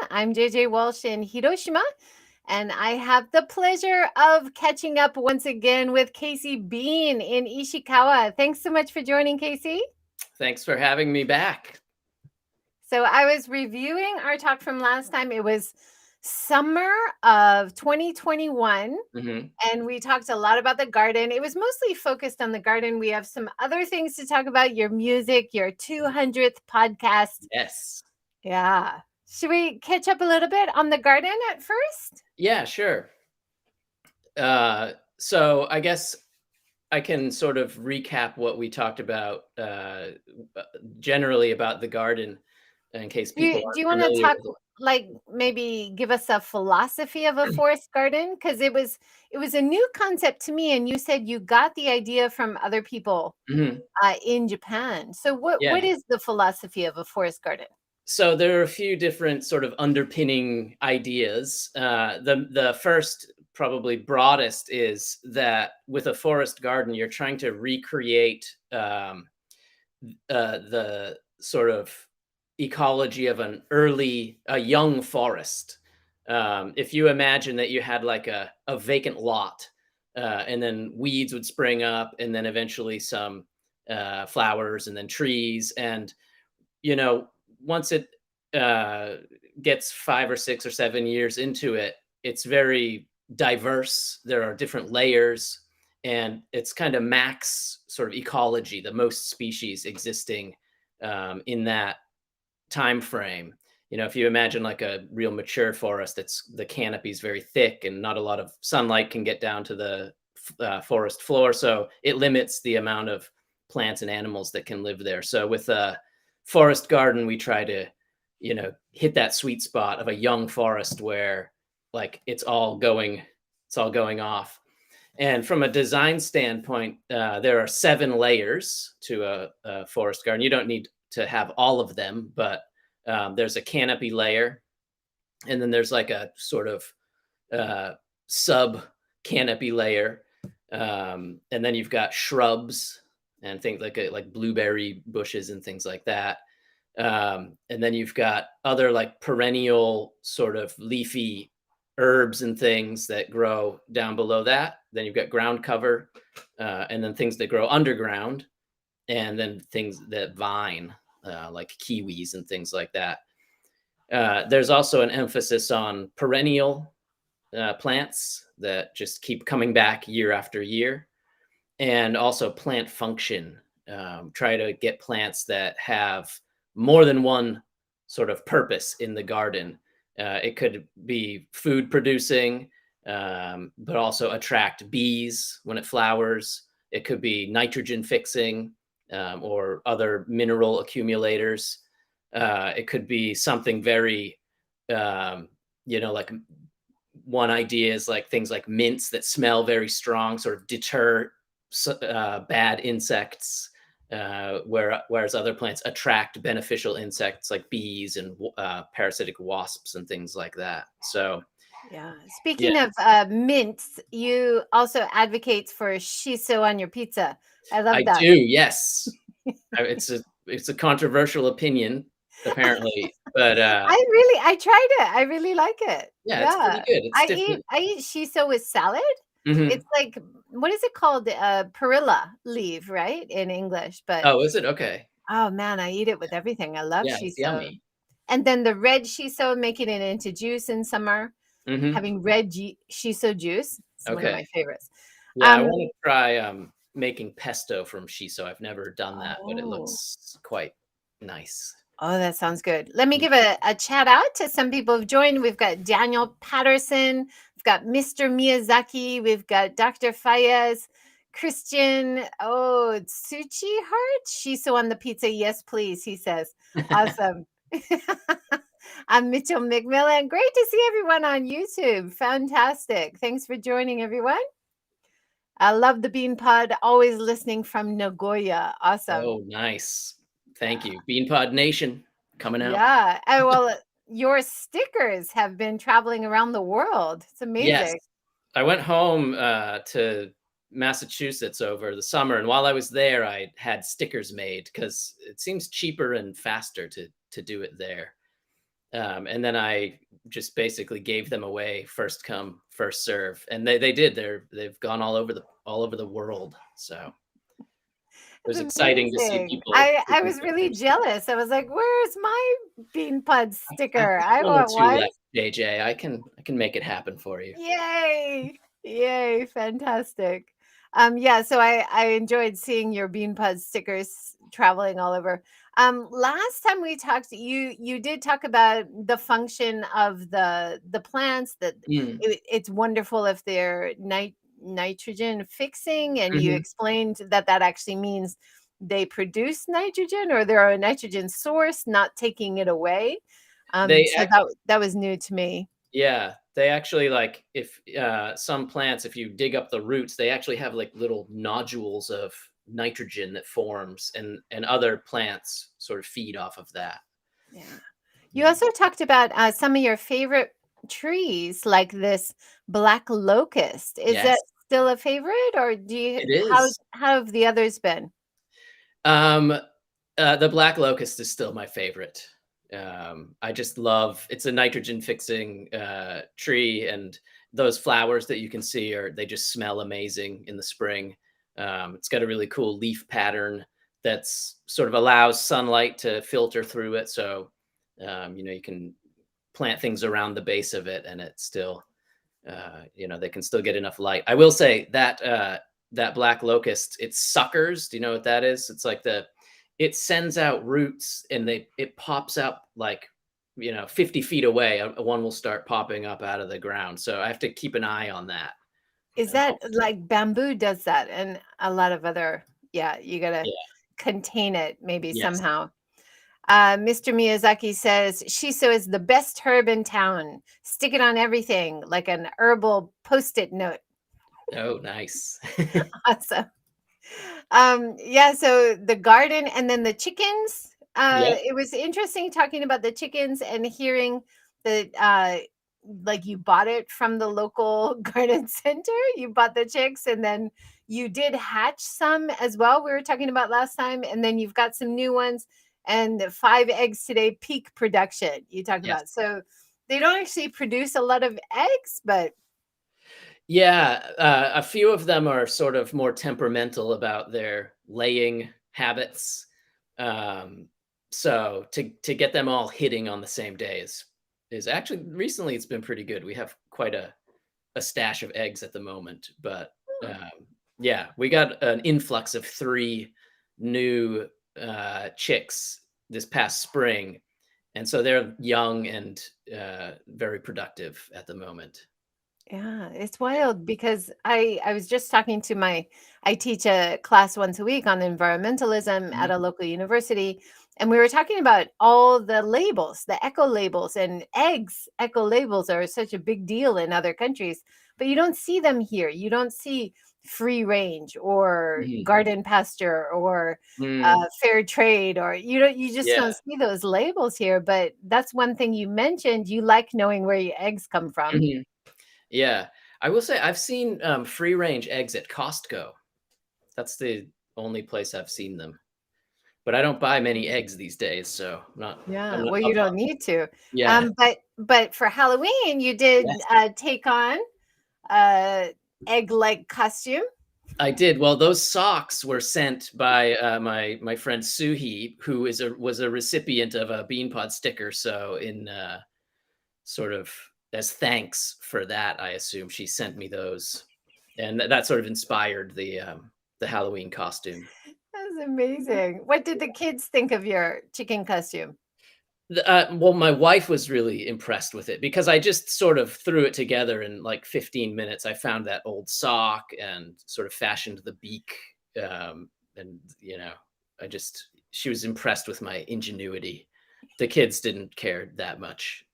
I'm JJWalsh in Hiroshima, and I have the pleasure of catching up once again with Casey Bean in Ishikawa. Thanks so much for joining, Casey. Thanks for having me back. So I was reviewing our talk from last time. It was summer of 2021. Mm-hmm. And we talked a lot about the garden. It was mostly focused on the garden. We have some other things to talk about, your music, your 200th podcast. Yes. Yeah. Should we catch up a little bit on the garden at first? Yeah, sure. So I guess I can sort of recap what we talked about generally about the garden in case people Do aren't you want to familiar talk, with it. like, maybe give us a philosophy of a forest garden? Because it was a new concept to me, and you said you got the idea from other people Mm-hmm. in Japan. So what Yeah. is the philosophy of a forest garden? So there are a few different sort of underpinning ideas. The first, probably broadest, is that with a forest garden, you're trying to recreate the sort of ecology of a young forest. If you imagine that you had like a vacant lot, and then weeds would spring up, and then eventually some flowers, and then trees, and you know, once it uh, gets 5 or 6 or 7 years into it, it's very diverse. There are different layers, and it's kind of max sort of ecology, the most species existing in that time frame. If you imagine like a real mature forest, the canopy is very thick, and not a lot of sunlight can get down to the forest floor, so it limits the amount of plants and animals that can live there. So with a forest garden, we try to hit that sweet spot of a young forest where like it's all going off. And from a design standpoint, there are 7 layers to a forest garden. You don't need to have all of them, but there's a canopy layer, and then there's like a sort of sub canopy layer, and then you've got shrubs and things like blueberry bushes and things like that. And then you've got other like perennial sort of leafy herbs and things that grow down below that. Then you've got ground cover, and then things that grow underground, and then things that vine, like kiwis and things like that. There's also an emphasis on perennial plants that just keep coming back year after year, and also plant function. Try to get plants that have more than one sort of purpose in the garden. It could be food producing, but also attract bees when it flowers. It could be nitrogen fixing, or other mineral accumulators. It could be something very, like one idea is like things like mints that smell very strong, sort of deter bad insects, whereas other plants attract beneficial insects like bees and parasitic wasps and things like that. So Yeah. yeah, Speaking of mints, you also advocate for shiso on your pizza. I I love that. do. Yes, it's a controversial opinion apparently, but I tried it. I really like it. yeah, it's pretty Yeah. good. It's I different. eat I eat shiso with salad. It's Mhm. like, what is it called? Perilla leaf, right? In English. But Oh, is it? Okay. oh man, I eat it with everything. I love Yeah, it's shiso. yummy. And then the red shiso, making it into juice in summer, Mhm. having shiso juice. It's one of Okay. my favorites. Yeah, I Um, wanna try, making pesto from shiso. I've never done that, but it oh, looks quite nice. oh, that sounds good. Let me Mm. give a shout out to some people who've joined. We've got Daniel Patterson, we've got Mr. Miyazaki, we've got Dr. Fayez, Christian, oh, Tsuchi Heart, shiso on the pizza. Yes, please, he says. Awesome. I'm Mitchell McMillan. Great to see everyone on YouTube. Fantastic. Thanks for joining, everyone. I love the Bean Pod. Always listening from Nagoya. Awesome. Oh, nice. Thank Yeah. you. Beanpod Nation coming out. Yeah. And well, your stickers have been traveling around the world. It's Yes. amazing. I went home to Massachusetts over the summer, and while I was there, I had stickers made because it seems cheaper and faster to do it there. And then I just basically gave them away first come, first serve, and they did. They've gone all over the world. So it was That's exciting to see amazing. people I taking was really pictures. jealous. I was like, "Where's my bean pod I've sticker? got I one or want two one." left, JJ. I can make it happen for you. Yay! Yay, fantastic. Yeah, so I enjoyed seeing your Beanpod stickers traveling all over. Last time we talked, you did talk about the function of the plants, that Mm. it's wonderful if they're nitrogen fixing, and you Mhm. explained that that actually means they produce nitrogen, or they're a nitrogen source, not taking it away. They So that was new to me. Yeah, they actually like if some plants, if you dig up the roots, they actually have like little nodules of nitrogen that forms, and other plants sort of feed off of that. Yeah. You Mm. also talked about some of your favorite trees, like this black locust. Is that Yes, still a favorite, or do you it is. how have the others been? Um, the black locust is still my favorite. I just love it's a nitrogen fixing tree, and those flowers that you can see are they just smell amazing in the spring. It's got a really cool leaf pattern that's sort of allows sunlight to filter through it, so you can plant things around the base of it, and it still they can still get enough light. I will say that that black locust, it suckers. Do you know what that is? It's like it sends out roots, and it pops up like 50 feet away. One will start popping up out of the ground. So I have to keep an eye on that. Is And that like bamboo does that, and a lot of other, yeah, you gotta yeah, contain it maybe yes. somehow. Mr. Miyazaki says shiso is the best herb in town. Stick it on everything like an herbal post-it note. Oh, nice. Awesome. Yeah, so the garden and then the chickens. Yep. It was interesting talking about the chickens and hearing that like you bought it from the local garden center. You bought the chicks, and then you did hatch some as well. We were talking about last time, and then you've got some new ones, and 5 eggs today, peak production you talked Yes. about. So they don't actually produce a lot of eggs, but Yeah, a few of them are sort of more temperamental about their laying habits. Um, so to get them all hitting on the same day is actually recently it's been pretty good. We have quite a stash of eggs at the moment, but yeah, we got an influx of 3 new chicks this past spring, and so they're young and very productive at the moment. yeah, it's wild because I was just talking to I teach a class once a week on environmentalism at Mhm. a local university, and we were talking about all the labels, the eco labels, and eggs. Eco labels are such a big deal in other countries, but you don't see them here. You don't see free range or Mhm. garden pasture or Mm, fair trade, or you just yeah. don't see those labels here. But that's one thing you mentioned. You like knowing where your eggs come from. Mhm. Yeah. I will say I've seen, free range eggs at Costco. That's the only place I've seen them, but I don't buy many eggs these days, so I'm Yeah, not well, you up don't on need to. yeah. But for Halloween, you did, Yes. take on, uh, egg-like costume? I did. Well, those socks were sent by, my friend Suhi, who was a recipient of a Beanpod sticker, so in, sort of as thanks for that, I assume she sent me those, and that sort of inspired the Halloween costume. That's amazing. What did the kids think of your chicken costume? Well, my wife was really impressed with it because I just sort of threw it together in like 15 minutes. I found that old sock and sort of fashioned the beak. And, she was impressed with my ingenuity. The kids didn't care that much.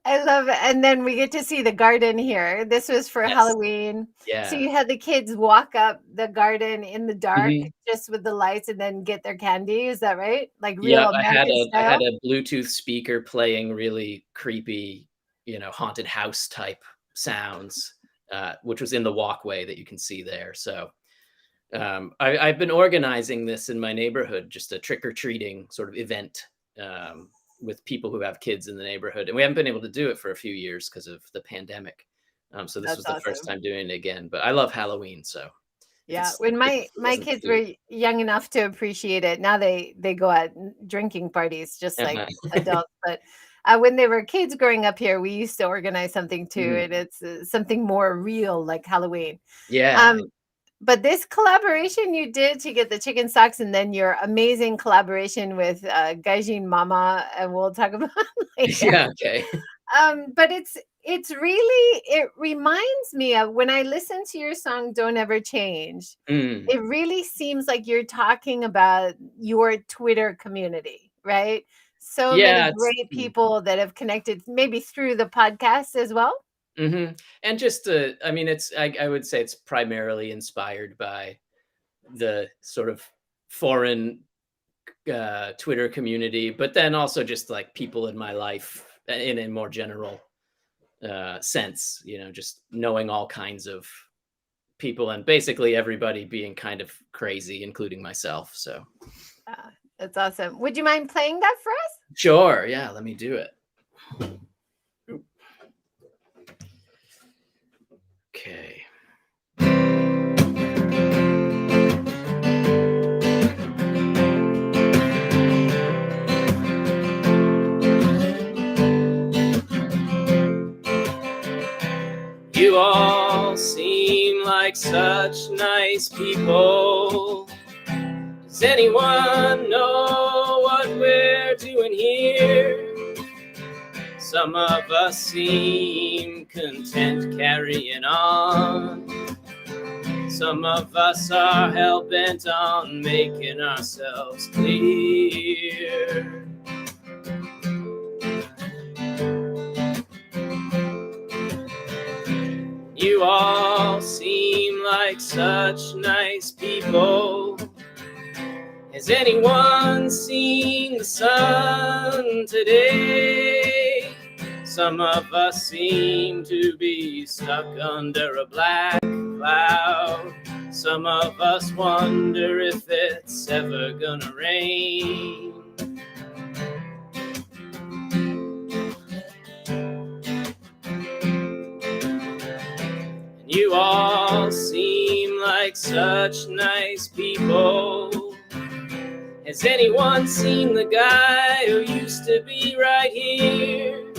I love it, and then we get to see the garden here. This was for Yes. Halloween. So Yeah. you had the kids walk up the garden in the dark Mhm. just with the lights and then get their candy, is that right? Like Yep. real American I had style? a Bluetooth speaker playing really creepy, haunted house type sounds, which was in the walkway that you can see there. So I've been organizing this in my neighborhood, just a trick or treating sort of event. with people who have kids in the neighborhood, and we haven't been able to do it for a few years because of the pandemic. So this That's was the first awesome. time doing it again. But I love Halloween, so Yeah, when if my it my wasn't kids too. were young enough to appreciate it, now they go out drinking parties just like adults, but, when they were kids growing up here, we used to organize something too, Mhm. and it's, something more real like Halloween. Yeah. Um, but this collaboration you did to get the chicken socks and then your amazing collaboration with, Gaijin Mama, and we'll talk about later. Yeah. Okay. But it's really it reminds me of when I listen to your song "Don't Ever Change." Mm. It really seems like you're talking about your Twitter community, right? So many Yeah. great people that have connected, maybe through the podcast as well. And just I mean, I would say it's primarily inspired by the sort of foreign Twitter community, but then also just like people in my life in a more general sense, just knowing all kinds of people and basically everybody being kind of crazy, including myself. So, That's awesome. Would you mind playing that for us? sure. Yeah. Let me do it. Okay. You all seem like such nice people. Does anyone know what we're doing here? Some of us seem content carrying on. Some of us are hell-bent on making ourselves clear. You all seem like such nice people. Has anyone seen the sun today? Some of us seem to be stuck under a black cloud. Some of us wonder if it's ever gonna rain. You all seem like such nice people. Has anyone seen the guy who used to be right here?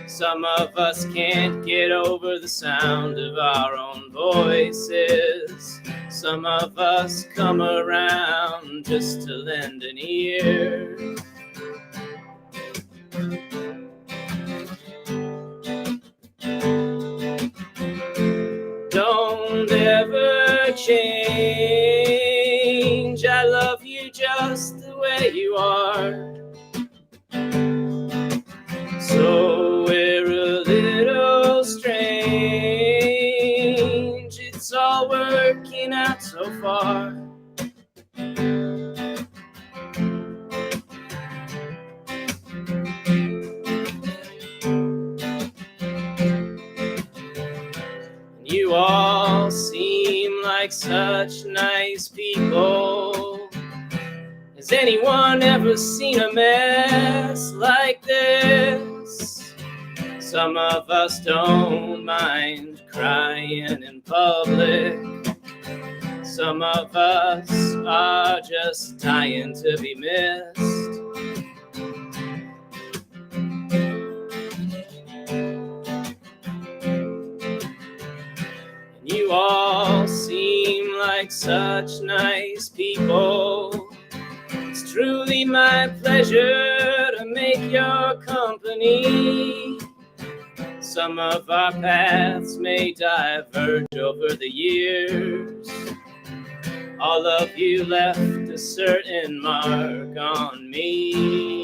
Some of us can't get over the sound of our own voices. Some of us come around just to lend an ear. Don't ever change. I love you just the way you are. So we're a little strange. It's all working out so far. You all seem like such nice people. Has anyone ever seen a mess like this? Some of us don't mind crying in public. Some of us are just dying to be missed. You all seem like such nice people. It's truly my pleasure to make your company. Some of our paths may diverge over the years. All of you left a certain mark on me.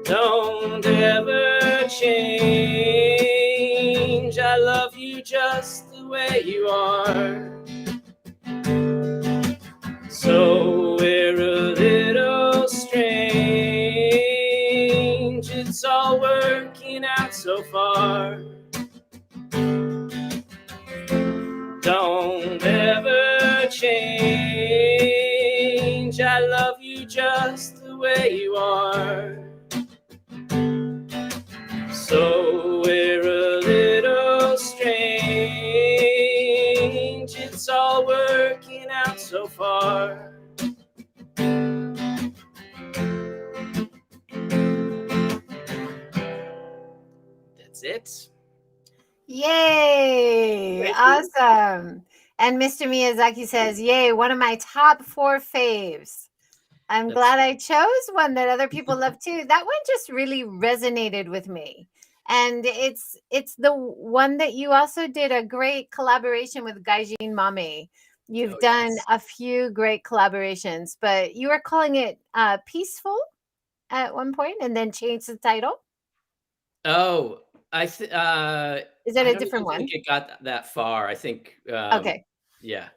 Don't ever change. I love you just the way you are. So we're a little strange. It's all working out so far. Don't way you are. So we're a little strange. It's all working out so far. That's it. Yay! Thank you. Awesome. And Mr. Miyazaki says, "Yay, one of my top 4 faves." I'm That's glad I chose one that other people love too. That one just really resonated with me. And it's the one that you also did a great collaboration with Gaijin Mame. You've oh done yes. a few great collaborations, but you were calling it Peaceful at one point and then changed the title. Oh, Is that I a don't different even one? think it got that far. I think Okay. yeah.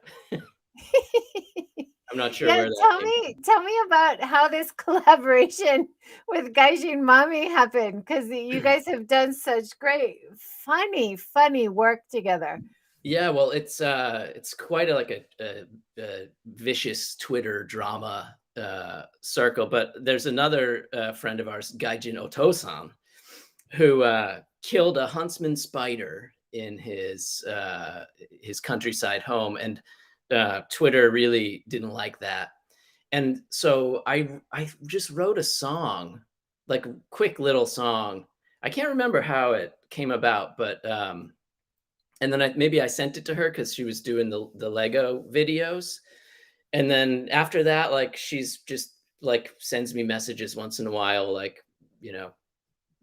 I'm not sure Yeah, where that came from. tell me about how this collaboration with Gaijin Mami happened, because you guys have done such great, funny work together. Yeah, well, it's quite a vicious Twitter drama circle, but there's another friend of ours, Gaijin Otosan, who killed a huntsman spider in his countryside home, and Twitter really didn't like that. And so I just wrote a song, like a quick little song. I can't remember how it came about, but and then maybe I sent it to her because she was doing the Lego videos. And then after that, like she's just like sends me messages once in a while, like, you know,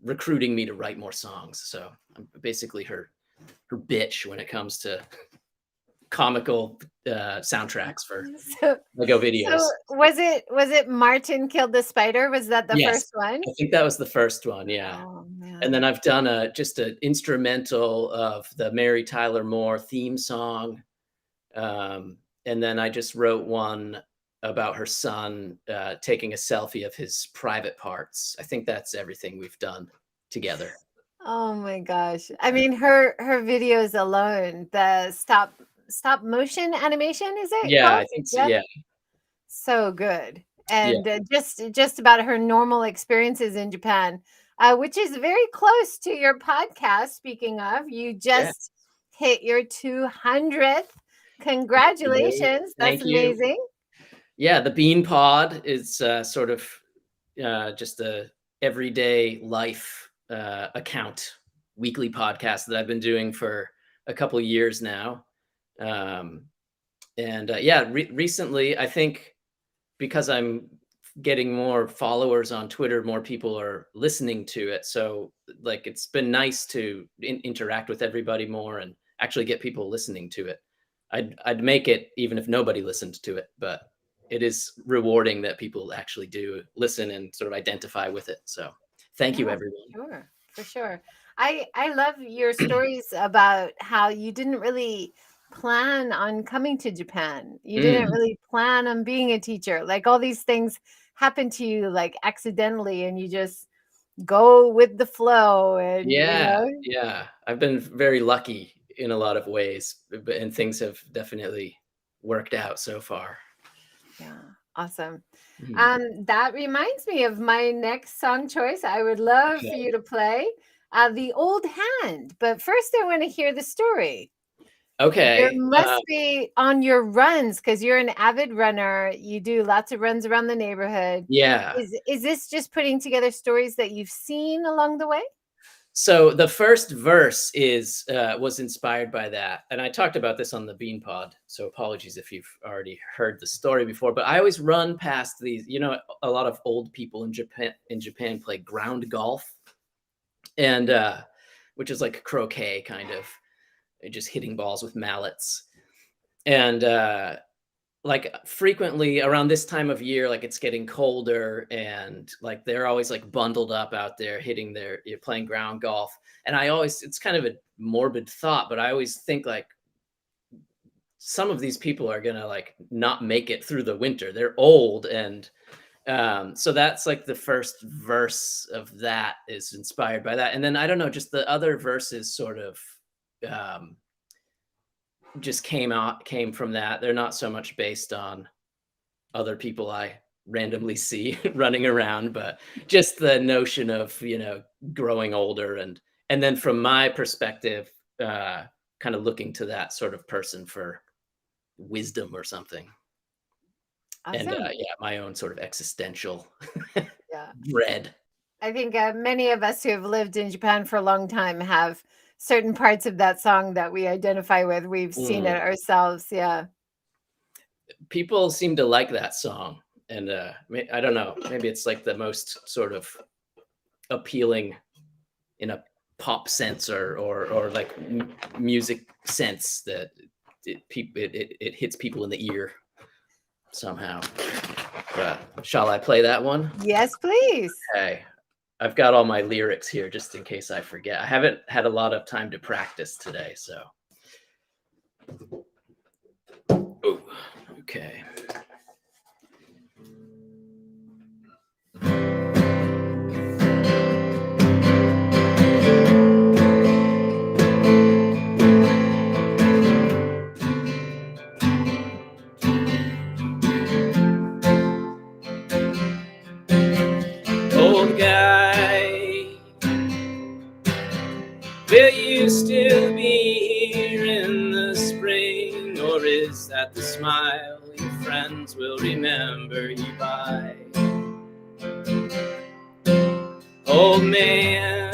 recruiting me to write more songs. So I'm basically her bitch when it comes to comical soundtracks for So, Lego so videos. was it Martin Killed the Spider? Was that the Yes, first one? I think that was the first one, yeah. Oh And then man. I've done just an instrumental of the Mary Tyler Moore theme song. Um, and then I just wrote one about her son taking a selfie of his private parts. I think that's everything we've done together. Oh my gosh. I mean, her videos alone, the stop motion animation, is it Yeah, called? I think so. Yep. Yeah, So good. yeah, And just about her normal experiences in Japan, which is very close to your podcast. Speaking of, you yeah. just hit your 200th. Thank you. Congratulations. That's Thank you. amazing. Yeah, the Bean Pod is sort of just a everyday life account weekly podcast that I've been doing for a couple years now. Um, and yeah, recently I think because I'm getting more followers on Twitter, more people are listening to it. So like it's been nice to interact with everybody more and actually get people listening to it. I'd make it even if nobody listened to it, but it is rewarding that people actually do listen and sort of identify with it. So thank you, Yeah, everyone. for sure. I love your stories about how you didn't really plan on coming to Japan. You didn't Mm, really plan on being a teacher. Like all these things happen to you like accidentally, and you just go with the flow and yeah, yeah. I've been very lucky in a lot of ways, and things have definitely worked out so far. yeah, awesome. Mhm. That reminds me of my next song choice. I would love for you to play The Old Hand. But first, I want to hear the story. There Okay. must be on your runs, because 'cause you're an avid runner, you do lots of runs around the neighborhood. Yeah. Is this just putting together stories that you've seen along the way? So the first verse is was inspired by that, and I talked about this on the Bean Pod. So apologies if you've already heard the story before. But I always run past these. You know, a lot of old people in Japan play ground golf, and which is like croquet kind of, just hitting balls with mallets. And like frequently around this time of year, like it's getting colder and like they're always like bundled up out there hitting their you're playing ground golf. And I always it's kind of a morbid thought, but I always think like some of these people are gonna like not make it through the winter. They're old and so that's like the first verse of that is inspired by that. And then I don't know, just the other verses sort of um just came from that. They're not so much based on other people I randomly see running around, but just the notion of, growing older and then from my perspective, kind of looking to that sort of person for wisdom or something. And Awesome. yeah, my own sort of existential Yeah. dread. I think many of us who have lived in Japan for a long time have certain parts of that song that we identify with. We've seen it Mm. ourselves. Yeah. People seem to like that song, and I don't know, maybe it's like the most sort of appealing in a pop sense or like music sense that it hits people in the ear somehow. But shall I play that one? Yes, please. Okay. I've got all my lyrics here just in case I forget. I haven't had a lot of time to practice today, so. Ooh, okay. Old guy, will you still be here in the spring? Or is that the smile your friends will remember you by? Old man,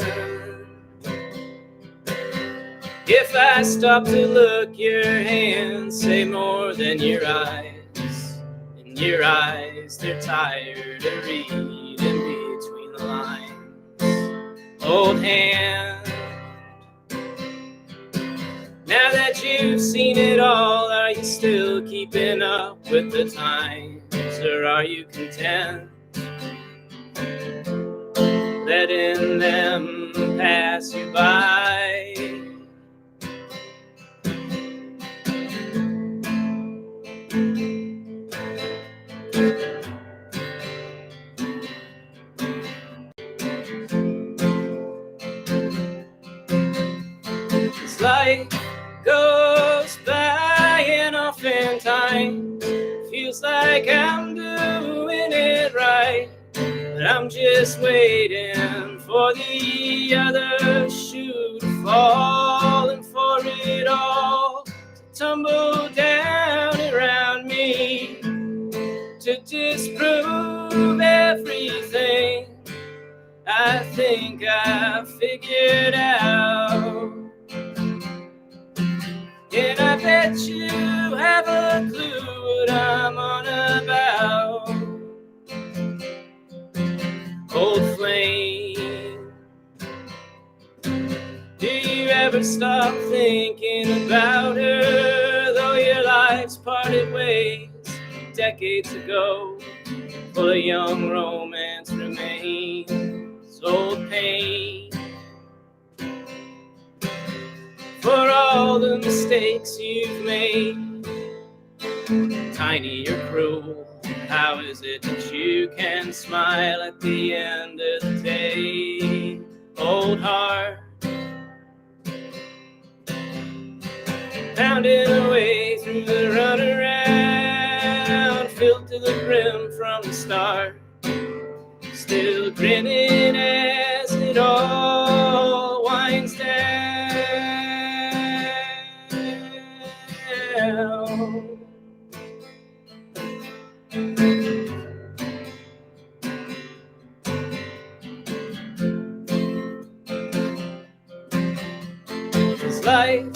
if I stop to look, your hands say more than your eyes. In your eyes, they're tired of reading between the lines. Old hand, now that you've seen it all, are you still keeping up with the times? Or are you content letting them pass you by? As life goes by and oftentimes feels like I'm doing it right, but I'm just waiting for the other shoe to fall and for it all to tumble down around me, to disprove everything I think I figured out. And I bet you have a clue what I'm on about. Old flame, do you ever stop thinking about her? Though your lives parted ways decades ago, full of young romance remains. Old pain, for all the mistakes you've made, tiny or cruel, how is it that you can smile at the end of the day? Old heart, pounding away through the runaround, filled to the brim from the start, still grinning as it all winds down. As life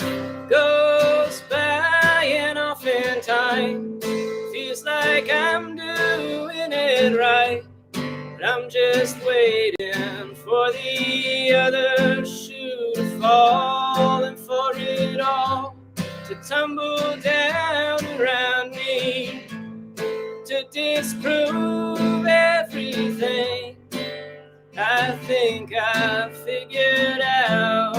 goes by and oftentimes feels like I'm doing it right, but I'm just waiting for the other shoe to fall and for it all to tumble down around me, to disprove everything I think I figured out.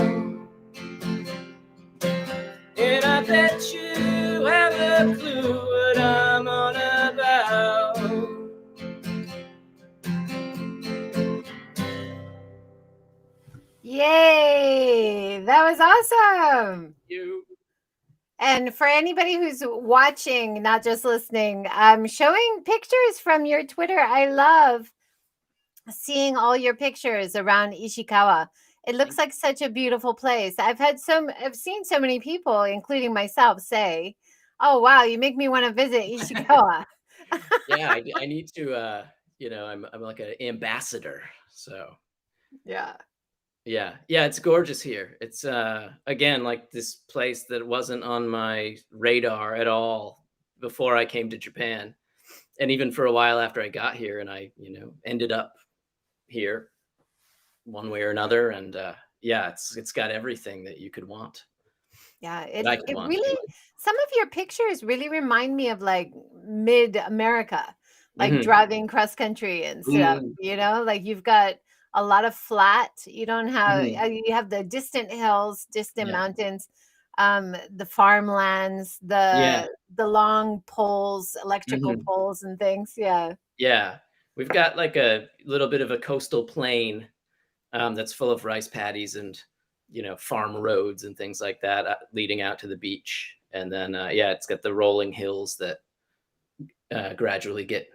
And I bet you have a clue what I'm on about. Yay! That was awesome. You. And for anybody who's watching, not just listening, I'm showing pictures from your Twitter. I love seeing all your pictures around Ishikawa. It looks Thank like such a beautiful place. I've seen so many people, including myself, say, "Oh wow, you make me want to visit Ishikawa." Yeah, I need to, I'm like an ambassador. So Yeah. yeah, it's gorgeous here. It's again like this place that wasn't on my radar at all before I came to Japan, and even for a while after I got here, and I ended up here one way or another, and yeah, it's got everything that you could want, Yeah, that I could it want really, anyway. some of your pictures really remind me of like mid America, like Hmm. driving cross country and stuff, Hmm. like you've got a lot of flat. You don't have Hmm. you have the distant hills, distant Yeah. mountains, the farmlands, Yeah. the long poles, electrical Hmm. poles and things. Yeah. Yeah. We've got like a little bit of a coastal plain, that's full of rice paddies and farm roads and things like that, leading out to the beach. And then yeah, it's got the rolling hills that gradually get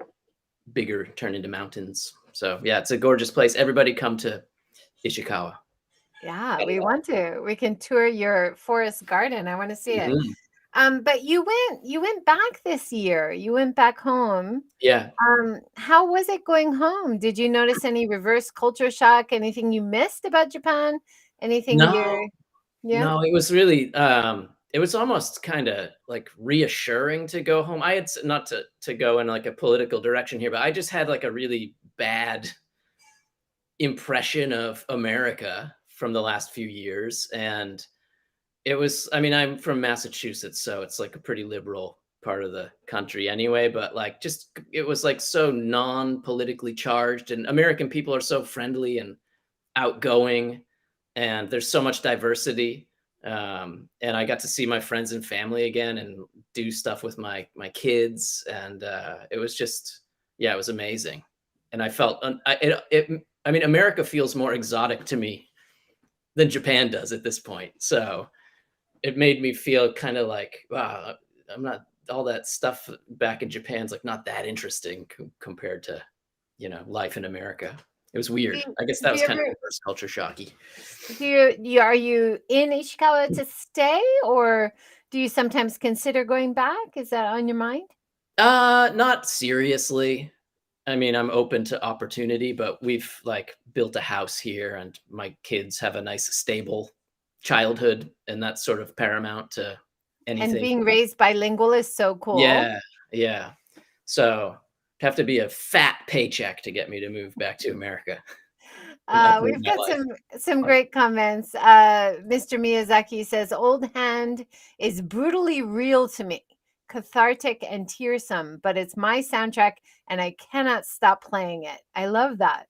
bigger, turn into mountains. So yeah, it's a gorgeous place. Everybody come to Ishikawa. Yeah, Gotta we go. want to. We can tour your forest garden. I want to see it. Mhm. But you went back this year. You went back home. Yeah. How was it going home? Did you notice any reverse culture shock? Anything you missed about Japan? Anything No, you're yeah? no, it was really it was almost kind of like reassuring to go home. I had not to go in like a political direction here, but I just had like a really bad impression of America from the last few years. And it was, I mean, I'm from Massachusetts, so it's like a pretty liberal part of the country anyway, but like just it was like so non-politically charged, and American people are so friendly and outgoing, and there's so much diversity. And I got to see my friends and family again and do stuff with my kids, and it was just, yeah, it was amazing. And I felt I mean, America feels more exotic to me than Japan does at this point. So it made me feel kind of like, wow, I'm not, all that stuff back in Japan's like not that interesting compared to life in America. It was Do weird. you, I guess that do was you kind of ever reverse culture shocky. are you in Ishikawa to stay, or do you sometimes consider going back? Is that on your mind? Not seriously. I mean, I'm open to opportunity, but we've like built a house here, and my kids have a nice stable childhood, and that's sort of paramount to And anything. being raised bilingual is so cool. Yeah, yeah. So have to be a fat paycheck to get me to move back to America and uproot We've my got life. some great comments. Mr. Miyazaki says, "Old Hand is brutally real to me, cathartic and tearsome, but it's my soundtrack, and I cannot stop playing it." I love that.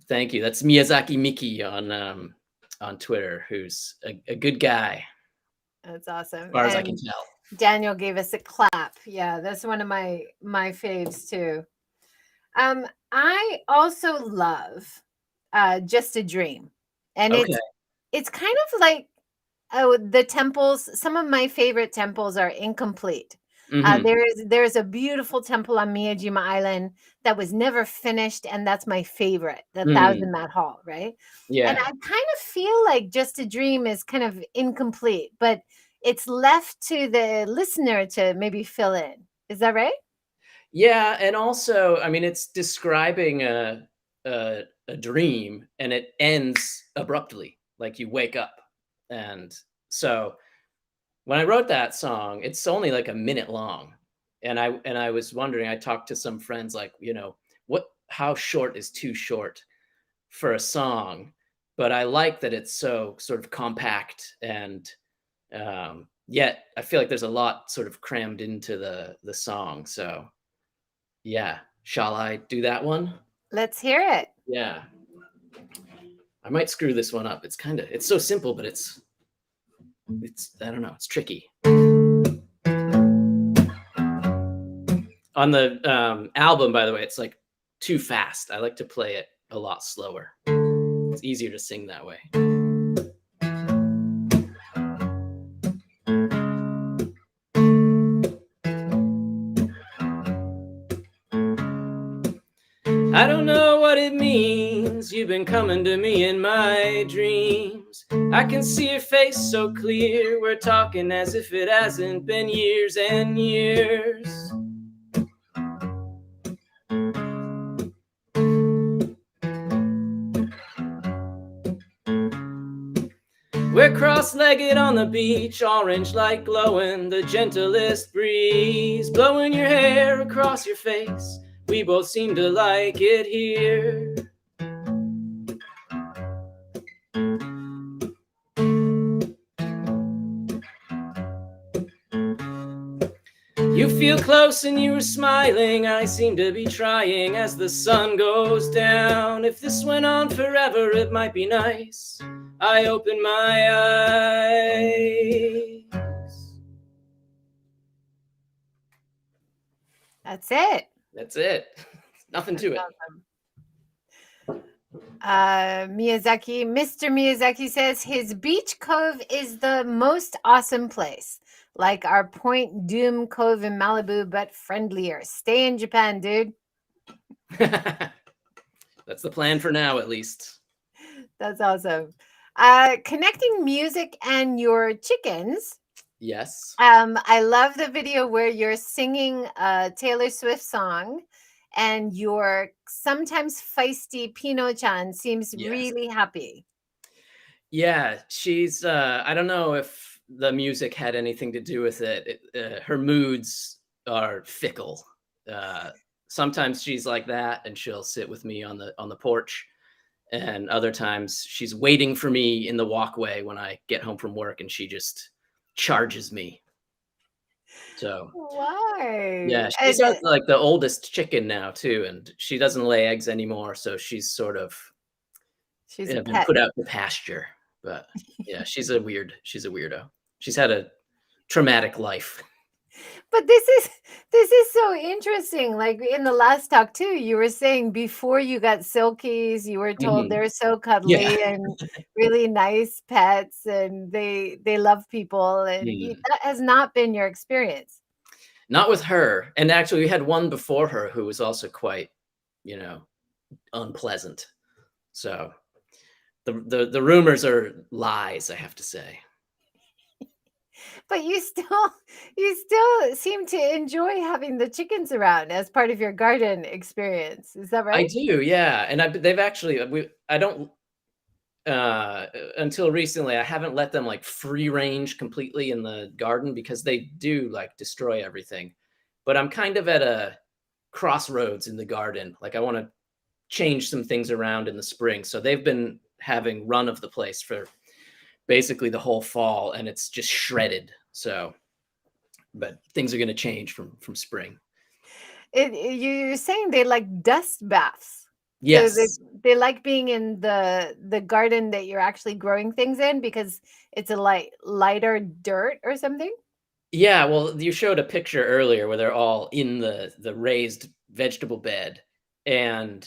Thank you. That's Miyazaki Miki on Twitter, who's a good guy, That's as awesome. far as I can And tell. Daniel gave us a clap. Yeah, that's one of my faves too. I also love Just a Dream, and Okay. it's kind of like, oh, the temples, some of my favorite temples are incomplete. Mhm. There's a beautiful temple on Miyajima Island that was never finished, and that's my favorite, the Mm. Thousand Mat Hall, right? And Yeah. I kind of feel like Just a Dream is kind of incomplete, but it's left to the listener to maybe fill in. Is that right? Yeah, and also, I mean, it's describing a dream, and it ends abruptly, like you wake up. And so when I wrote that song, it's only like a minute long. And I was wondering, I talked to some friends like, what how short is too short for a song? But I like that it's so sort of compact, and yet I feel like there's a lot sort of crammed into the song. So yeah. Shall I do that one? Let's hear it. Yeah. I might screw this one up. It's so simple, but it's I don't know, it's tricky. On the album, by the way, it's like too fast. I like to play it a lot slower. It's easier to sing that way. I don't know what it means. You've been coming to me in my dreams. I can see your face so clear. We're talking as if it hasn't been years and years. We're cross-legged on the beach, orange light glowing, the gentlest breeze blowing your hair across your face. We both seem to like it here. You feel close and you were smiling. I seem to be trying as the sun goes down. If this went on forever, it might be nice. I open my eyes. That's it. That's it. Nothing to it. Miyazaki, Mr. Miyazaki says his beach cove is the most awesome place. Like our Point Doom Cove in Malibu, but friendlier. Stay in Japan, dude. That's the plan for now, at least. That's awesome. Connecting music and your chickens. Yes. I love the video where you're singing a Taylor Swift song and your sometimes feisty Pino-chan seems Yes. really happy. Yeah, she's I don't know if the music had anything to do with it. Her moods are fickle. Sometimes she's like that and she'll sit with me on the porch, and other times she's waiting for me in the walkway when I get home from work and she just charges me. So Why? yeah, she's like the oldest chicken now too, and she doesn't lay eggs anymore, so she's sort of She's a been pet. put out to pasture. But yeah, she's a weirdo. She's had a traumatic life. But this is so interesting. Like in the last talk too, you were saying before you got silkies, you were told Mhm. they're so Yeah. cuddly and really nice pets, and they love people, and Mm. that has not been your experience. Not with her, and actually we had one before her who was also quite, you know, unpleasant. So the rumors are lies, I have to say. But you still seem to enjoy having the chickens around as part of your garden experience. Is that I right? do, yeah, and they've actually I don't until recently I haven't let them like free range completely in the garden because they do like destroy everything. But I'm kind of at a crossroads in the garden. Like I want to change some things around in the spring. So they've been having run of the place for basically the whole fall and it's just shredded. So but things are going to change from spring. You're saying they like dust baths. So Yes. they like being in the garden that you're actually growing things in because it's a lighter dirt or something? Yeah, well, you showed a picture earlier where they're all in the raised vegetable bed, and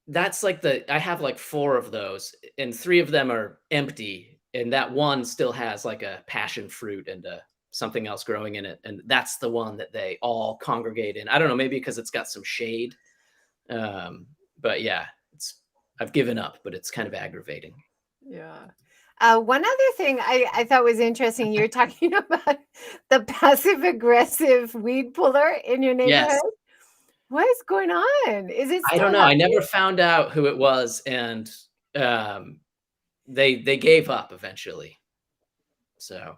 that's like I have like 4 of those, and 3 of them are empty, and that one still has like a passion fruit and something else growing in it, and that's the one that they all congregate in. I don't know, maybe because it's got some shade, but yeah, I've given up, but it's kind of aggravating. Yeah. One other thing I thought was interesting, you're talking about the passive aggressive weed puller in your neighborhood. Yes. What is going on? Is it I don't still know, I happening? never found out who it was, and, um, they gave up eventually, so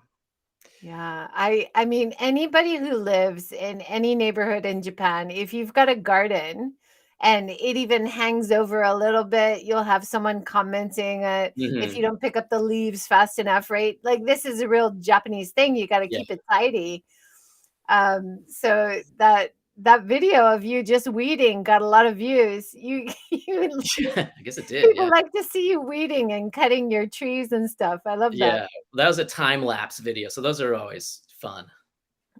Yeah, I mean anybody who lives in any neighborhood in Japan, if you've got a garden and it even hangs over a little bit, you'll have someone commenting if you mhm, don't pick up the leaves fast enough, right? Like this is a real Japanese thing. You got to yeah. keep it tidy. So that video of you just weeding got a lot of views. You I guess it did, people yeah. like to see you weeding and cutting your trees and stuff. I love that. Yeah, that was a time-lapse video, so those are always fun,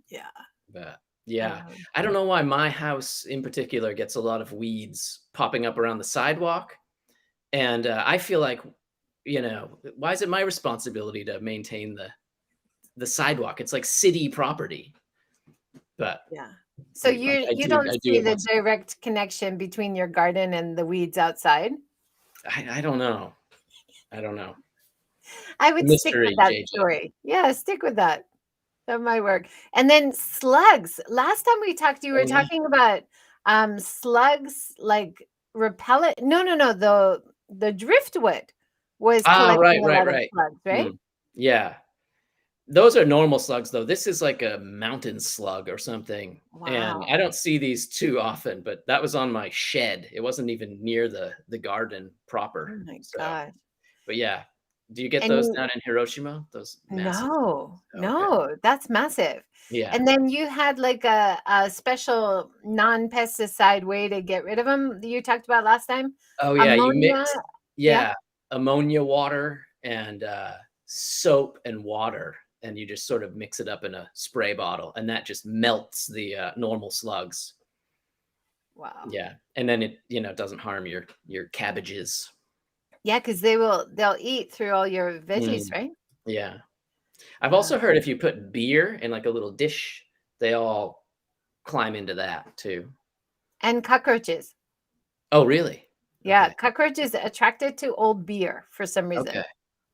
Yeah. but yeah. Um, I don't know why my house in particular gets a lot of weeds popping up around the sidewalk, and, I feel like, why is it my responsibility to maintain the sidewalk? It's like city property, but yeah. So you don't I do see it the once. direct connection between your garden and the weeds outside? I don't know. I don't know. I A would stick with mystery, that JJ. story. Yeah, stick with that. That might work. And then slugs. Last time we talked, you Oh, were yeah. talking about slugs like repellent. No, no, no. The driftwood was Ah, collecting right, a right, lot of right. slugs, right? Mm. Yeah. Those are normal slugs, though. This is like a mountain slug or something, and Wow. I don't see these too often, but that was on my shed. It wasn't even near the garden proper. Oh my So, gosh. but yeah. Do you get And those you down in Hiroshima? Those massive no, okay. no, that's massive. Yeah. And then you had like a special non-pesticide way to get rid of them that you talked about last time. Oh, yeah, you Ammonia. mix Yeah. yeah, ammonia water and, soap and water, and you just sort of mix it up in a spray bottle, and that just melts the, normal slugs. Wow. Yeah, and then it, doesn't harm your cabbages. Yeah, because they'll eat through all your veggies, Mm, right? yeah. I've Wow. also heard if you put beer in, like, a little dish, they all climb into that too. And cockroaches. Oh, really? Yeah, Okay, cockroaches attracted to old beer for some reason. okay,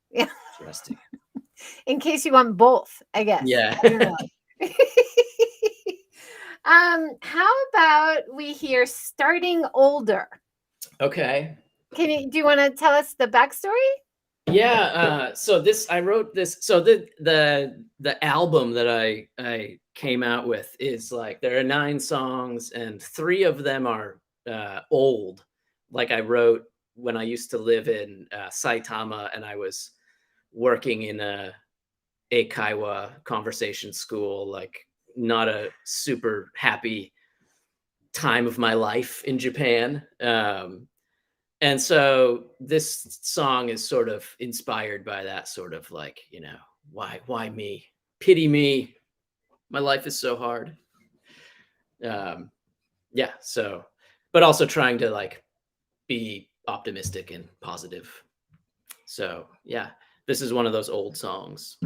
Yeah, interesting. in case you want both, I guess. Yeah. I don't know. How about we hear starting older? Okay. Do you wanna tell us the backstory? Yeah, so this I wrote this so the album that I came out with is like there are 9 songs and 3 of them are old. Like I wrote when I used to live in Saitama and I was working in a Eikaiwa conversation school, like not a super happy time of my life in Japan. And so this song is sort of inspired by that sort of like, why me? Pity me. My life is so hard. Um, yeah, so but also trying to like be optimistic and positive. So, yeah, this is one of those old songs.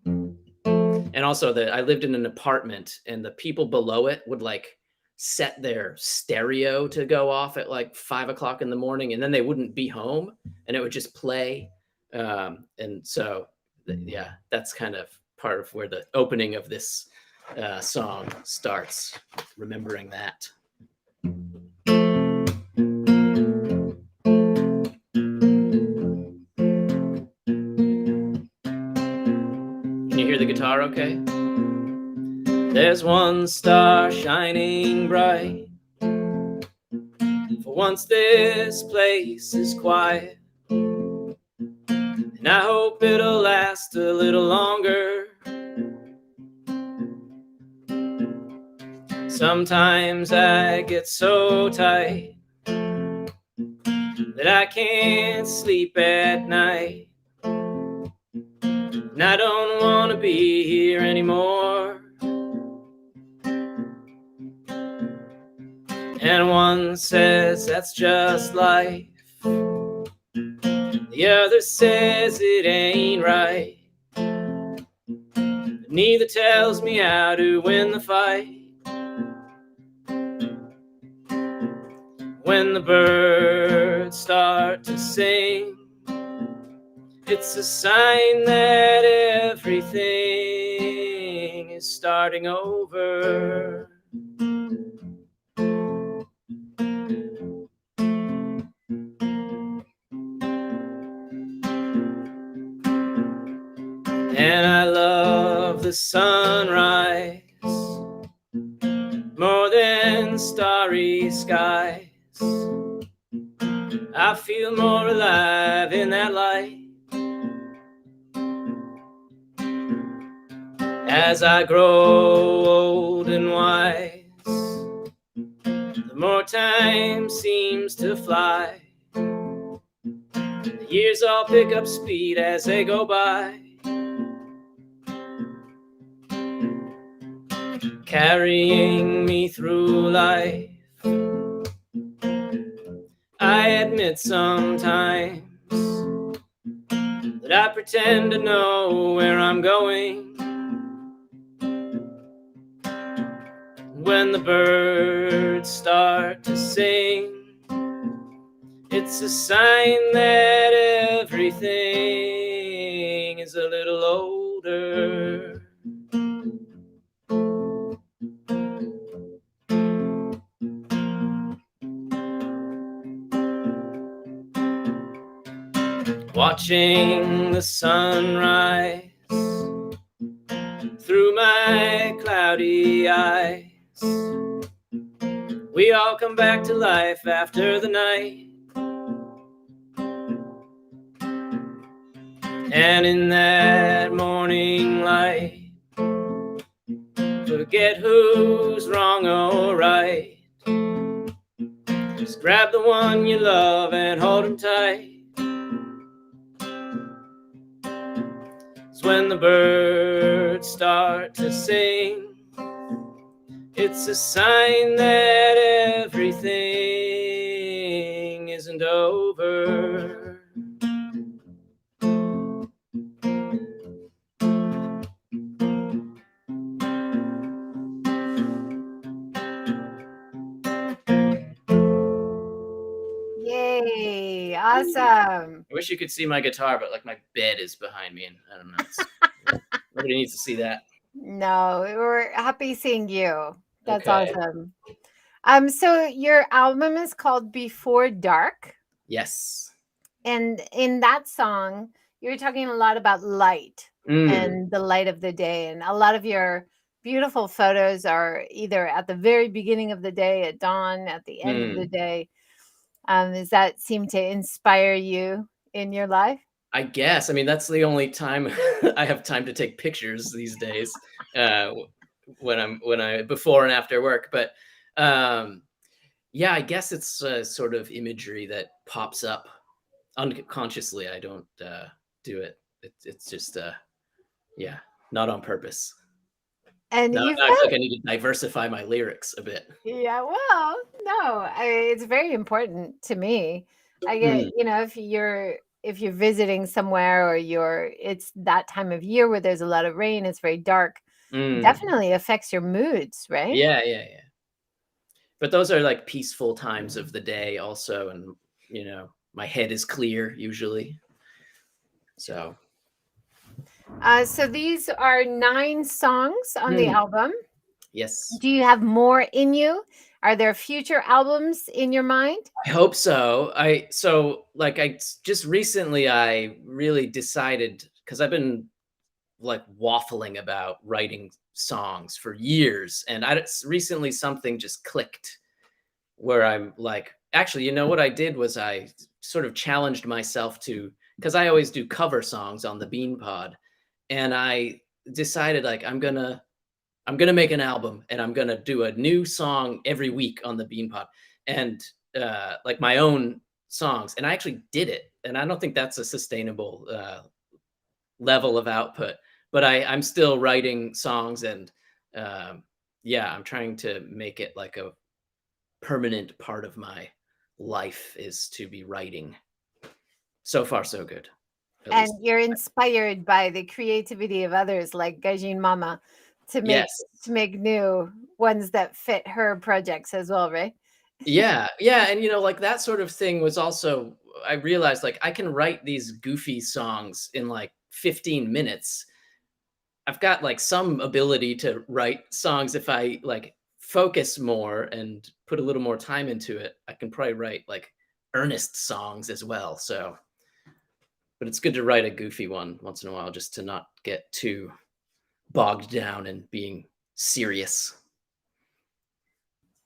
And also that I lived in an apartment and the people below it would like set their stereo to go off at like 5 o'clock in the morning and then they wouldn't be home and it would just play. And so, yeah, that's kind of part of where the opening of this song starts, remembering that. Can you hear the guitar okay? There's one star shining bright. For once this place is quiet, and I hope it'll last a little longer. Sometimes I get so tight that I can't sleep at night, and I don't want to be here anymore. And one says that's just life, the other says it ain't right, but neither tells me how to win the fight. When the birds start to sing, it's a sign that everything is starting over. And I love the sunrise more than starry skies. I feel more alive in that light. As I grow old and wise, the more time seems to fly. The years all pick up speed as they go by, carrying me through life. I admit sometimes that I pretend to know where I'm going. When the birds start to sing, it's a sign that everything is a little older. Watching the sunrise through my cloudy eyes, we all come back to life after the night. And in that morning light, forget who's wrong or right. Just grab the one you love and hold him tight. 'Cause when the birds start to sing, it's a sign that everything isn't over. Yay, awesome. I wish you could see my guitar, but like my bed is behind me, and I don't know. Nobody needs to see that. No, we're happy seeing you. That's Okay. awesome. So your album is called Before Dark, Yes. and in that song, you're talking a lot about light Mm. and the light of the day, and a lot of your beautiful photos are either at the very beginning of the day, at dawn, at the end of the Mm. day. Does that seem to inspire you in your life? I guess. I mean, that's the only time I have time to take pictures these days. When I before and after work, but um, yeah, I guess it's sort of imagery that pops up unconsciously. I don't do it. It's just yeah, not on purpose. And Now, you've now I feel got like I need to diversify my lyrics a bit. Yeah, well, no, it's very important to me. I get, Mm, if you're visiting somewhere or it's that time of year where there's a lot of rain, it's very dark, mm. definitely affects your moods, right? Yeah, yeah, yeah. But those are like peaceful times of the day also, and my head is clear usually. So, So these are 9 songs on the mm, album. yes. Do you have more in you? Are there future albums in your mind? I hope so. Just recently I really decided, because I've been like waffling about writing songs for years, and recently something just clicked where I'm like, actually, what I did was I sort of challenged myself to, because I always do cover songs on the BeanPod, and I decided like I'm gonna make an album, and I'm gonna do a new song every week on the BeanPod, and like my own songs. And I actually did it, and I don't think that's a sustainable level of output. But I'm still writing songs, and um, yeah, I'm trying to make it like a permanent part of my life is to be writing. So far, so good, at And least. you're inspired by the creativity of others like Gajin Mama to make Yes. to make new ones that fit her projects as well, right? Yeah, yeah, and like that sort of thing was also, I realized like I can write these goofy songs in like 15 minutes. I've got like some ability to write songs if I like focus more and put a little more time into it. I can probably write like earnest songs as well. So, but it's good to write a goofy one once in a while just to not get too bogged down in being serious.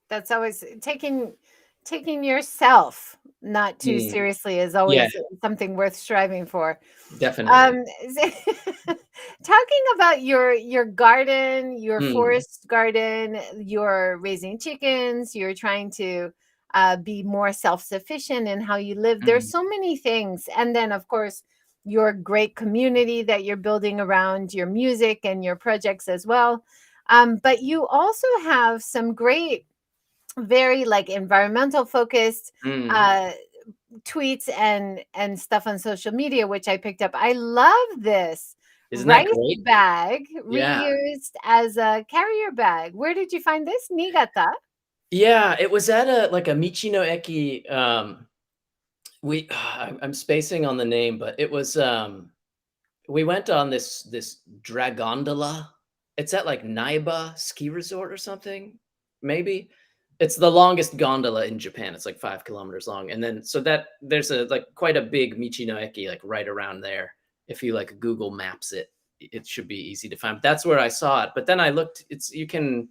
That's always taking yourself not too Mm, seriously is yeah, always something worth striving for. definitely. Talking about your garden, your Mm, forest garden, you're raising chickens, you're trying to be more self-sufficient in how you live. There's mm, so many things. And then, of course, your great community that you're building around your music and your projects as well. But you also have some great, very like environmental focused mm. uh tweets and stuff on social media, which I picked up. I love this Isn't that Rice great? bag Yeah. reused as a carrier bag. Where did you find this? Niigata? Yeah, it was at a like a Michi no Eki, we I'm spacing on the name, but it was, we went on this dragondola. It's at, like, Naiba ski resort or something, maybe? It's the longest gondola in Japan, it's, like, 5 kilometers long, and then so that there's a, like, quite a big Michi no Eki, like, right around there. If you, like, Google Maps it, it should be easy to find. That's where I saw it, but then I looked, it's you can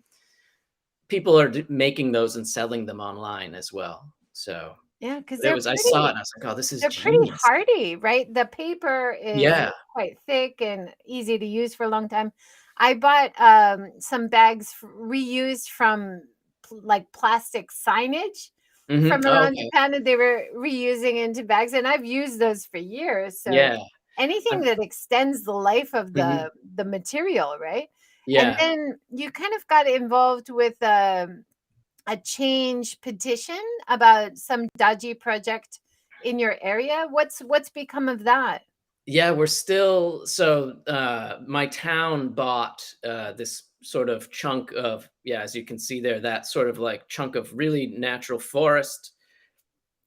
people are making those and selling them online as well. So Yeah, because it they're was, I saw it pretty and I was like, "Oh, this is they're pretty genius." hardy, right? The paper is Yeah. quite thick and easy to use for a long time. I bought some bags reused from like plastic signage Mhm. from Oh, around okay. Japan, and they were reusing into bags, and I've used those for years. So Yeah. anything I've that extends the life of Mhm. the material, right? And Yeah. then you kind of got involved with a change petition about some dodgy project in your area. What's become of that? Yeah, we're still so, my town bought, this sort of chunk of, yeah, as you can see there, that sort of, like, chunk of really natural forest,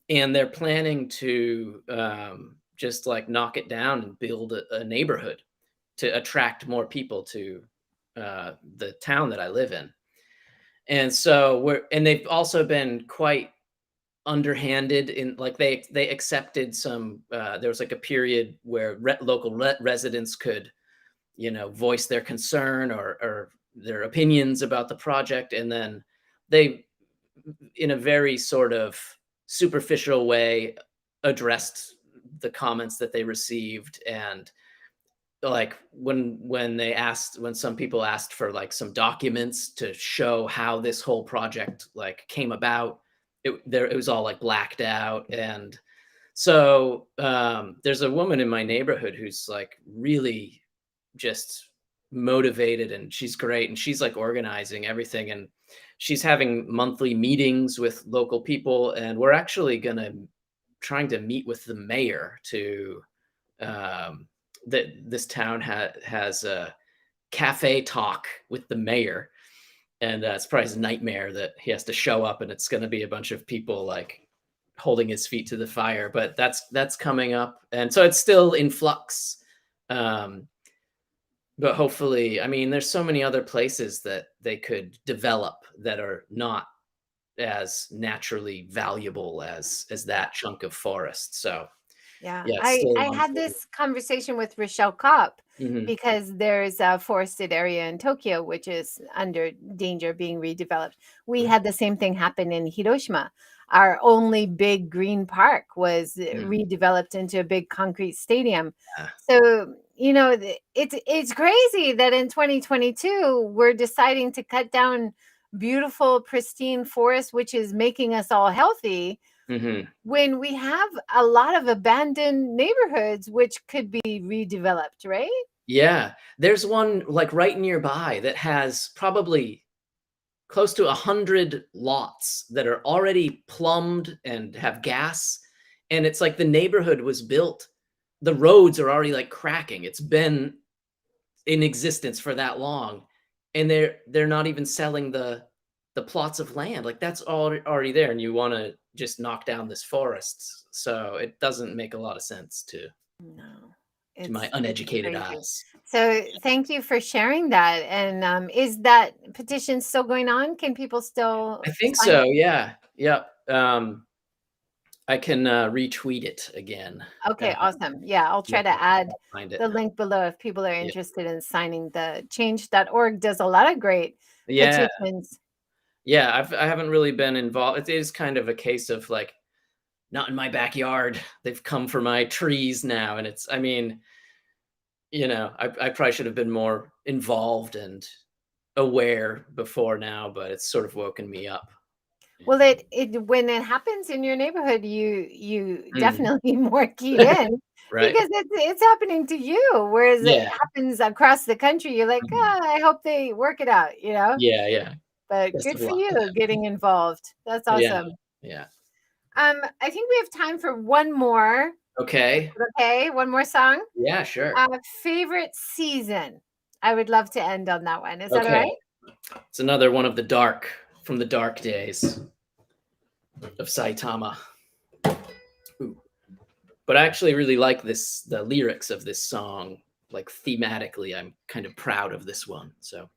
and they're planning to, just, like, knock it down and build a neighborhood to attract more people to, the town that I live in. And so we're and they've also been quite underhanded in, like, they accepted some, there was, like, a period where local residents could, voice their concern or their opinions about the project, and then they, in a very sort of superficial way, addressed the comments that they received. And like when some people asked for like some documents to show how this whole project like came about, it was all like blacked out. And so there's a woman in my neighborhood who's like really just motivated, and she's great, and she's like organizing everything, and she's having monthly meetings with local people, and we're actually gonna trying to meet with the mayor to, um, that this town has a cafe talk with the mayor. And it's probably his nightmare that he has to show up and it's going to be a bunch of people like holding his feet to the fire. But that's coming up, and so it's still in flux. um, but hopefully, I mean, there's so many other places that they could develop that are not as naturally valuable as that chunk of forest. So Yeah, yeah, it's still I had this conversation with Rochelle Kopp Mhm. because there's a forested area in Tokyo which is under danger of being redeveloped. We Mhm. had the same thing happen in Hiroshima. Our only big green park was Mhm. redeveloped into a big concrete stadium. Yeah. So, it's crazy that in 2022 we're deciding to cut down beautiful pristine forest which is making us all healthy Mhm. when we have a lot of abandoned neighborhoods which could be redeveloped, right? Yeah, there's one, like, right nearby that has probably close to 100 lots that are already plumbed and have gas, and it's like the neighborhood was built, the roads are already, like, cracking, it's been in existence for that long, and they're not even selling the plots of land, like, that's already there, and you wanna just knock down this forest, so it doesn't make a lot of sense No, to my it's uneducated crazy. eyes. So thank you for sharing that. And is that petition still going on? Can people still I think sign so, it? yeah, yep, I can, retweet it again. Okay, awesome. Yeah, I'll Yeah, try to add I'll find it. the link below if people are Yeah. interested in signing the change.org does a lot of great Yeah, petitions. yeah, I haven't really been involved, it is kind of a case of, like, not in my backyard, they've come for my trees now, and it's, I mean, I probably should have been more involved and aware before now, but it's sort of woken me up. Well, it when it happens in your neighborhood, you Mm. definitely more keyed in Right? because it's happening to you, whereas it Yeah. happens across the country. You're like, Mhm. I hope they work it out, you know. Yeah, yeah. But Best good of for luck to you them. getting involved. That's Yeah, awesome. yeah. I think we have time for one more. Okay. Okay, one more song. Yeah, sure. Favorite season. I would love to end on that one. Is that all Okay. right? It's another one of the dark days of Saitama. Ooh. But I actually really like the lyrics of this song. Like thematically, I'm kind of proud of this one. So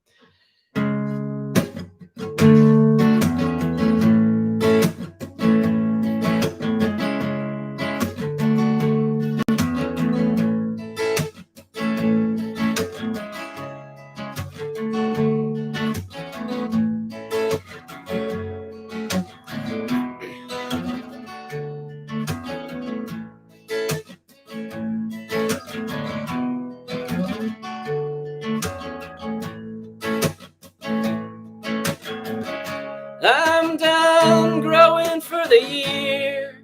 I'm done growing for the year.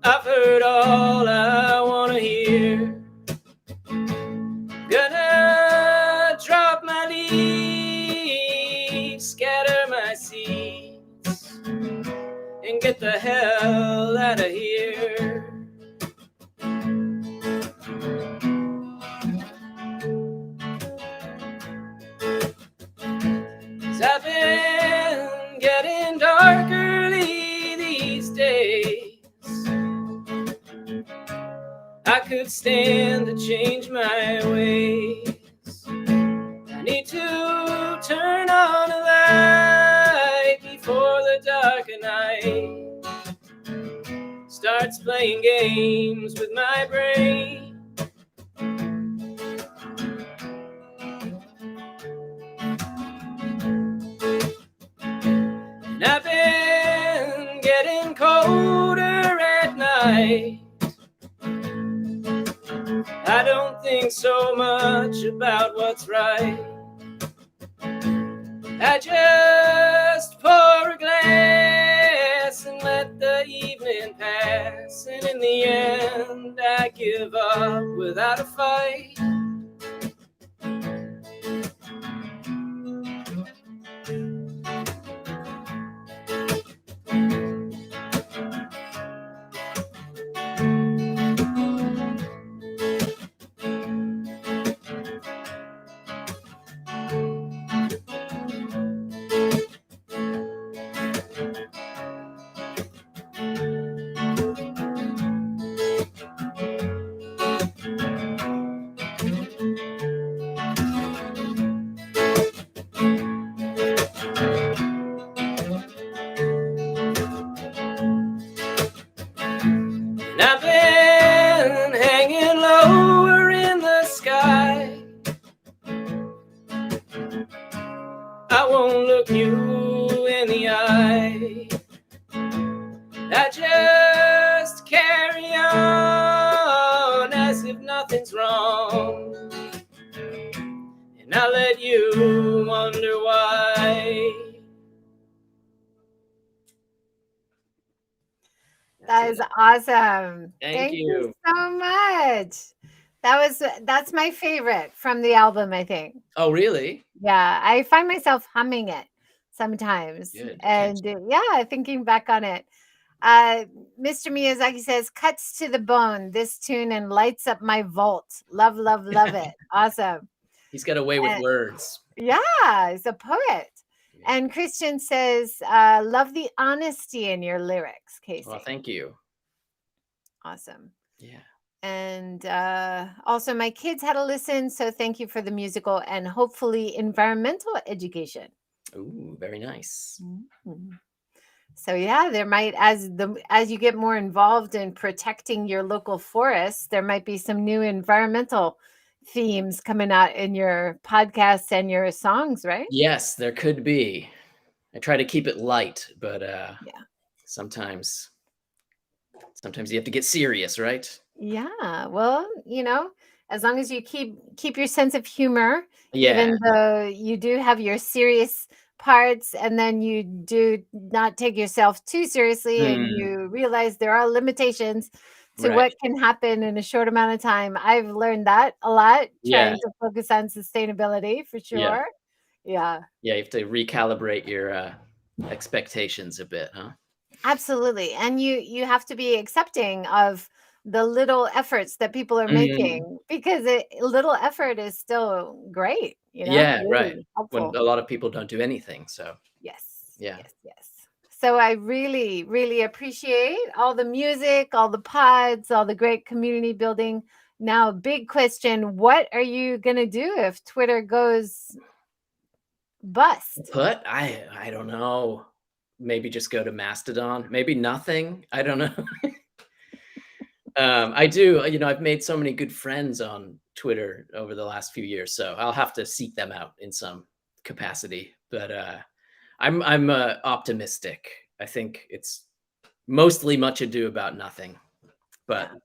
I've heard all I wanna hear. Gonna drop my leaves, scatter my seeds, and get the hell out of here. 'Cause I've been getting dark early these days. I could stand to change my ways. I need to turn on a light before the dark night starts playing games with my brain. And I've been getting colder at night. I don't think so much about what's right. I just pour a glass and let the evening pass. And in the end, I give up without a fight. And I've been hanging lower in the sky. I won't look you in the eye. I just carry on as if nothing's wrong. And I let you wonder why. That is awesome. Thank You you. so much. That's my favorite from the album, I think. Oh, really? Yeah, I find myself humming it sometimes. Good. And yeah, thinking back on it. Uh, Mr. Miyazaki says, cuts to the bone, this tune and lights up my vault. Love, love, love it. Awesome. He's got a way with And- words. Yeah, he's a poet. And Christian says, love the honesty in your lyrics, Casey. Well, thank you. Awesome. Yeah. And also, my kids had a listen. So thank you for the musical and hopefully environmental education. Ooh, very nice. Mhm. So yeah, there might as you get more involved in protecting your local forests, there might be some new environmental themes coming out in your podcasts and your songs, right? Yes, there could be. I try to keep it light, but Yeah. sometimes you have to get serious, right? Yeah. Well, as long as you keep your sense of humor, Yeah. even though you do have your serious parts, and then you do not take yourself too seriously, and Hmm. you realize there are limitations to Right. what can happen in a short amount of time. I've learned that a lot, Yeah. trying to focus on sustainability for Yeah. sure. Yeah. Yeah, you have to recalibrate your expectations a bit, huh? Absolutely. And you have to be accepting of the little efforts that people are Mhm. making because little effort is still great, Yeah, right. really When helpful. a lot of people don't do anything, so Yes, yeah. yes, yes. So I really, really appreciate all the music, all the pods, all the great community building. Now, big question, what are you going to do if Twitter goes bust? But I don't know. Maybe just go to Mastodon, maybe nothing, I don't know. I do, I've made so many good friends on Twitter over the last few years, so I'll have to seek them out in some capacity, but, I'm optimistic. I think it's mostly much ado about nothing, but Yeah.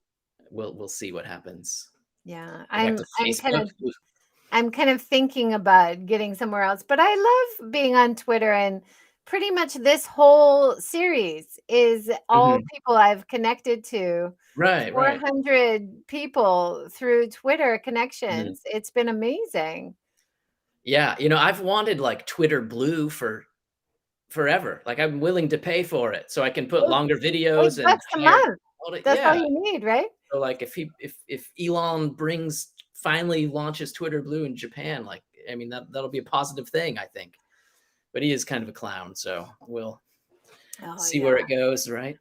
we'll see what happens. Yeah. Go back I'm to I'm kind Facebook. of I'm kind of thinking about getting somewhere else, but I love being on Twitter and pretty much this whole series is all Mhm. people I've connected to. Right, right. 400 people through Twitter Mhm. connections. It's been amazing. Yeah, I've wanted, like, Twitter Blue for forever, like, I'm willing to pay for it so I can put Eight longer eight videos and bucks a higher month. quality. That's all Yeah. you need, right? So, like, if Elon finally launches Twitter Blue in Japan, like, I mean, that'll be a positive thing, I think. But he is kind of a clown, so we'll Oh, see where it yeah. goes, right?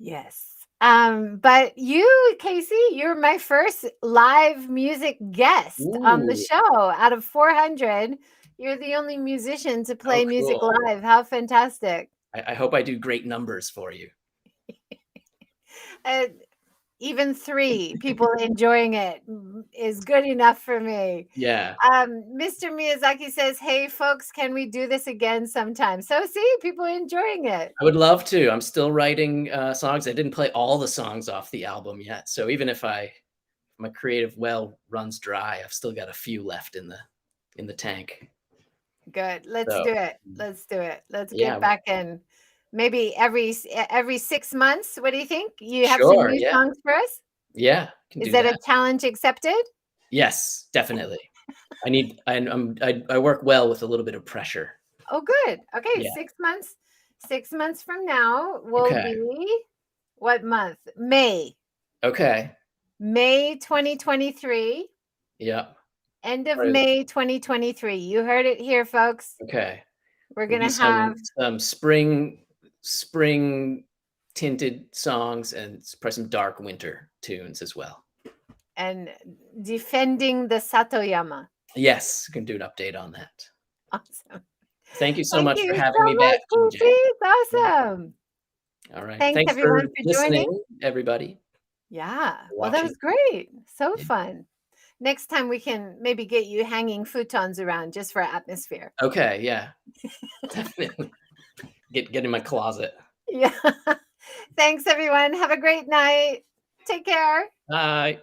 Yes. But you, Casey, you're my first live music guest on the Ooh, show. Out of 400, you're the only musician to oh, play music cool. live. How fantastic. I hope I do great numbers for you. Uh, Even 3 people enjoying it is good enough for me. Yeah, Mr. Miyazaki says, "Hey, folks, can we do this again sometime?" So see, people are enjoying it. I would love to. I'm still writing, songs. I didn't play all the songs off the album yet, so even if my creative well runs dry, I've still got a few left in the tank. Good. Let's So, do it. Let's do it. Let's get yeah, back in. Maybe every 6 months. What do you think? You have some sure, new yeah, songs for us? yeah, can Is do that a that. challenge accepted? Yes, definitely. I work well with a little bit of pressure. Oh, good. Okay, Yeah, 6 months. 6 months from now will okay, be what month? May. okay, May 2023. yeah, End of right, May 2023. You heard it here, folks. okay. We're We'll going do to have some spring tinted songs and probably some dark winter tunes as well. and defending the Satoyama. Yes, can do an update on that. Awesome. Thank you so Thank much for you having so me much, back, Casey. JJ. It's Yeah, awesome. alright. Thanks Thanks for everyone for joining. listening, everybody, Yeah. Well, that watching. was great. So Yeah. fun. Next time we can maybe get you hanging futons around just for atmosphere. Okay, yeah, definitely. Get in my closet. Yeah. Thanks everyone. Have a great night. Take care. Bye.